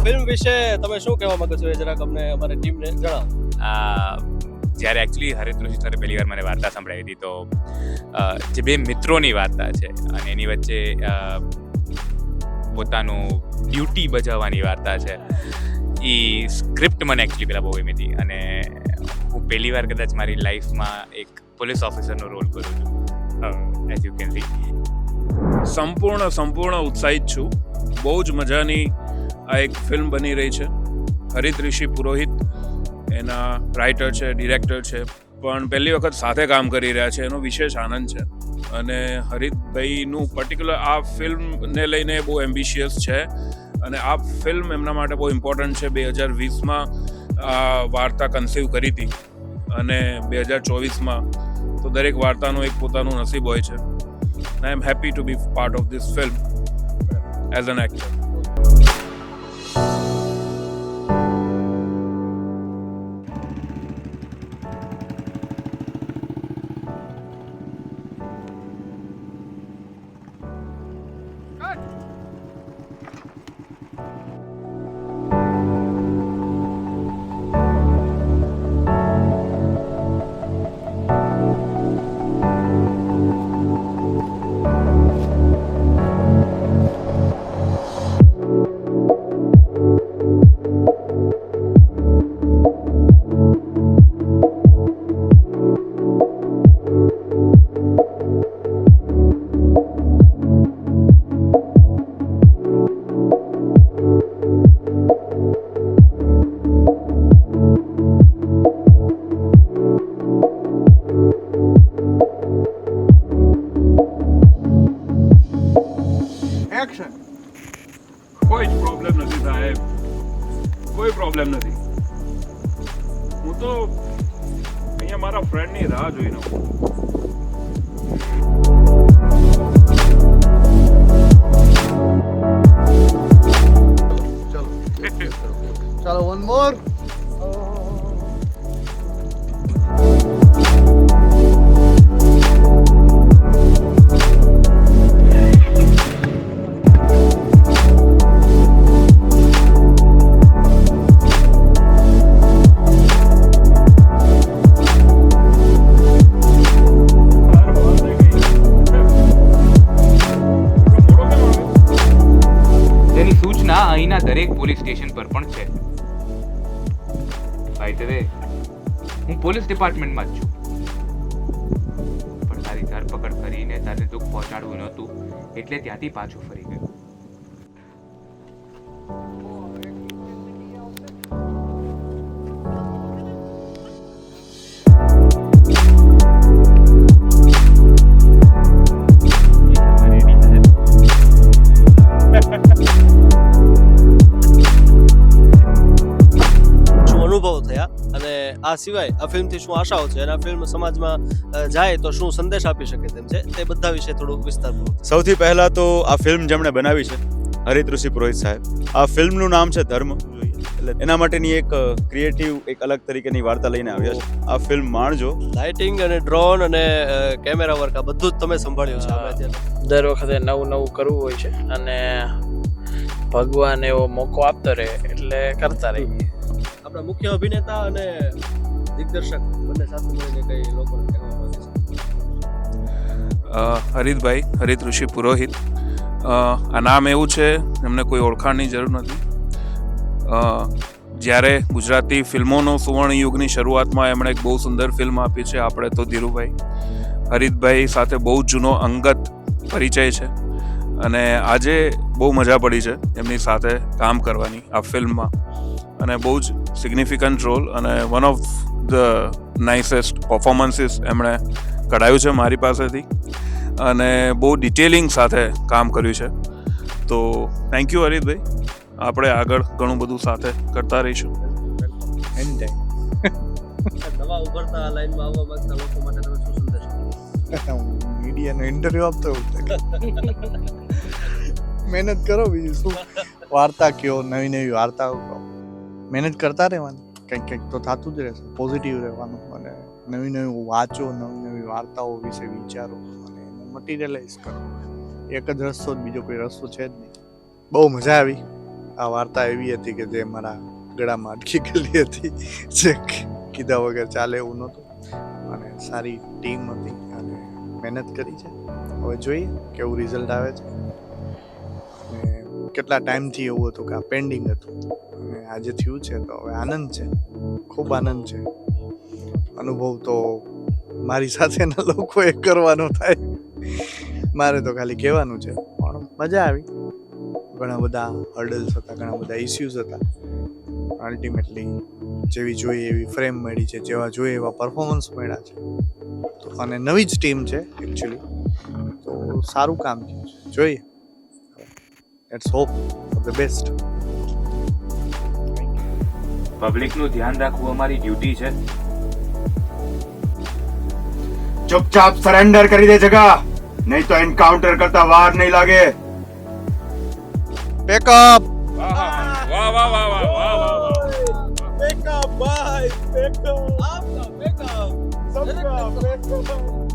Film વિશે તમે શું કહેવા માંગો છો એ જરાક અમને અમારી ટીમને જણાવો. જ્યારે એકચ્યુઅલી હરિત ઋષિ સરે પહેલી વાર મને વાર્તા સંભળાવી હતી તો જે બે મિત્રોની વાર્તા છે અને એની વચ્ચે પોતાનું ડ્યુટી બજાવવાની વાર્તા છે એ સ્ક્રિપ્ટ મને એકચ્યુઅલી પહેલાં બહુ ગમી હતી અને હું પહેલી વાર કદાચ મારી લાઈફમાં એક પોલીસ ઓફિસરનો રોલ કરું છું એઝ યુ કેન સી. સંપૂર્ણ ઉત્સાહિત છું. બહુ જ મજાની આ એક ફિલ્મ બની રહી છે. હરિત ઋષિ પુરોહિત એના રાઇટર છે, ડિરેક્ટર છે, પણ પહેલી વખત સાથે કામ કરી રહ્યા છે એનો વિશેષ આનંદ છે. અને હરિતભાઈનું પર્ટિક્યુલર આ ફિલ્મને લઈને બહુ એમ્બિશિયસ છે અને આ ફિલ્મ એમના માટે બહુ ઇમ્પોર્ટન્ટ છે. 2020માં આ વાર્તા કન્સીવ કરી હતી અને 2024માં તો દરેક વાર્તાનું એક પોતાનું નસીબ હોય છે. I am happy to be part of this film as an actor. Action. કોઈ જ પ્રોબ્લેમ નથી સાહેબ, કોઈ પ્રોબ્લેમ નથી. હું તો અહીંયા મારા ફ્રેન્ડની રાહ જોઈ રહ્યો છું. ચાલો વન મોર. અહીંના દરેક પોલીસ સ્ટેશન પર પણ છે. બાય ધ વે, હું પોલીસ ડિપાર્ટમેન્ટમાં જ છું, પણ તારી ધરપકડ કરીને તારે દુઃખ પહોંચાડવું નહોતું એટલે ત્યાંથી પાછું ફરી ગયો. અને આ સિવાય આ ફિલ્મથી શું આશાઓ છે અને આ ફિલ્મ સમાજમાં જાય તો શું સંદેશ આપી શકે તેમ છે તે બધા વિશે થોડું વિસ્તારપૂર્વક. સૌથી પહેલા તો આ ફિલ્મ જેમણે બનાવી છે હરિત ઋષિ પુરોહિત સાહેબ, આ ફિલ્મનું નામ છે ધર્મ. એટલે એના માટેની એક ક્રિએટિવ એક અલગ તરીકેની વાર્તા લઈને આવ્યા છે. આ ફિલ્મ માણજો. લાઇટિંગ અને ડ્રોન અને કેમેરા વર્ક આ બધું જ તમે સંભાળ્યું છે. આપણે દર વખતે નવું કરવું હોય છે અને ભગવાન એવો મોકો આપતો રહે એટલે કરતા રહીએ. આપણા મુખ્ય અભિનેતા અને દિગ્દર્શક બંને સાથે મળીને કઈ લોકોને કહેવા માંગે છે. હરિતભાઈ, હરિત ઋષિ પુરોહિત, આ નામ એવું છે એમને કોઈ ઓળખાણની જરૂર નથી. જ્યારે ગુજરાતી ફિલ્મોનો સુવર્ણ યુગની શરૂઆતમાં એમણે એક બહુ સુંદર ફિલ્મ આપી છે આપણે તો ધીરુભાઈ. હરિતભાઈ સાથે બહુ જૂનો અંગત પરિચય છે અને આજે બહુ મજા પડી છે એમની સાથે કામ કરવાની આ ફિલ્મમાં. અને બહુ જ સિગ્નિફિકન્ટ રોલ અને વન ઓફ ધ નાઇસેસ્ટ પરફોર્મન્સીસ એમણે કઢાયું છે મારી પાસેથી અને બહુ ડિટેલિંગ સાથે કામ કર્યું છે. તો થેન્ક યુ હરિતભાઈ. આપણે આગળ ઘણું બધું સાથે કરતા રહીશું. નવા ઉભરતા આ લાઈનમાં આવવા માંગતા લોકો માટે તમે શું સંદેશ આપો? મીડિયાનો ઇન્ટરવ્યુ આપતો મહેનત કરો, બીજું શું. વાર્તા કયો, નવી નવી વાર્તાઓ કહો, મહેનત કરતા રહેવાની. કંઈક તો થતું જ રહેશે. પોઝિટિવ રહેવાનું અને નવી નવી વાંચો, નવી નવી વાર્તાઓ વિશે વિચારો અને મટીરિયલાઇઝ કરો. એક જ રસ્તો જ, બીજો કોઈ રસ્તો છે જ નહીં. બહુ મજા આવી આ વાર્તા એવી હતી કે જે મારા ગળામાં અટકી ગયેલી હતી, જે કીધા વગર ચાલે એવું નહોતું, અને સારી ટીમ હતી અને મહેનત કરી છે. હવે જોઈએ કેવું રિઝલ્ટ આવે છે. અને કેટલા ટાઈમથી એવું હતું કે આ પેન્ડિંગ હતું, અને આજે થયું છે તો હવે આનંદ છે, ખૂબ આનંદ છે. અનુભવ તો મારી સાથેના લોકોએ કરવાનો થાય, મારે તો ખાલી કહેવાનું છે. પણ મજા આવી. ઘણા બધા હર્ડલ્સ હતા, ઘણા બધા ઇસ્યુઝ હતા. અલ્ટિમેટલી જેવી જોઈએ એવી ફ્રેમ મળી છે, જેવા જોઈએ એવા પરફોર્મન્સ મળ્યા છે. તો અને નવી જ ટીમ છે એકચ્યુઅલી, તો સારું કામ થયું છે. જોઈએ, let's hope for the best. પબ્લિકનું ધ્યાન રાખવું અમારી ડ્યુટી છે. ચૂપચાપ સરેન્ડર કરી દે જગા, નહીં તો એન્કાઉન્ટર કરતા વાર નહીં લાગે. બેકઅપ. વાહ વાહ વાહ વાહ વાહ વાહ વાહ. બેકઅપ ભાઈ, બેકઅપ. આપકા બેકઅપ. સબકા બેકઅપ.